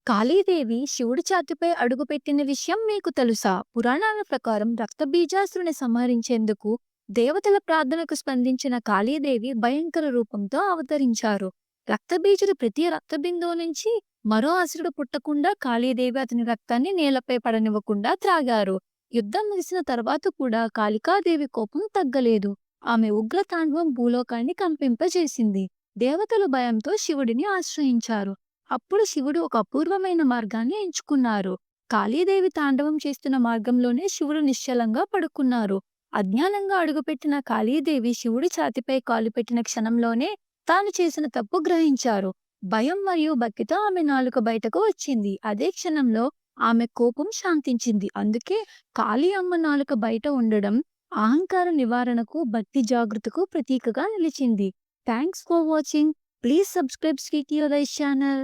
కాళీదేవి శివుడి ఛాతీపై అడుగుపెట్టిన విషయం మీకు తెలుసా? పురాణాల ప్రకారం రక్తబీజాసురుని సంహరించేందుకు దేవతల ప్రార్థనకు స్పందించిన కాళీదేవి భయంకర రూపంతో అవతరించారు. రక్తబీజుడు ప్రతి రక్తబిందువు నుంచి మరో అసురుడు పుట్టకుండా కాళీదేవి అతని రక్తాన్ని నేలపై పడనివ్వకుండా త్రాగారు. యుద్ధం ముగిసిన తర్వాత కూడా కాళికాదేవి కోపం తగ్గలేదు. ఆమె ఉగ్రతాండవం భూలోకాన్ని కంపింపజేసింది. దేవతలు భయంతో శివుడిని ఆశ్రయించారు. అప్పుడు శివుడు ఒక అపూర్వమైన మార్గాన్ని ఎంచుకున్నారు. కాళీదేవి తాండవం చేస్తున్న మార్గంలోనే శివుడు నిశ్చలంగా పడుకున్నారు. అజ్ఞానంగా అడుగుపెట్టిన కాళీదేవి శివుడి ఛాతీపై కాలు పెట్టిన క్షణంలోనే తాను చేసిన తప్పు గ్రహించారు. భయం మరియు భక్తితో ఆమె నాలుక బయటకు వచ్చింది. అదే క్షణంలో ఆమె కోపం శాంతించింది. అందుకే కాళీ అమ్మ నాలుక బయట ఉండడం అహంకార నివారణకు, భక్తి జాగృతకు ప్రతీకగా నిలిచింది. Thanks for watching. Please subscribe Shri TRI channel.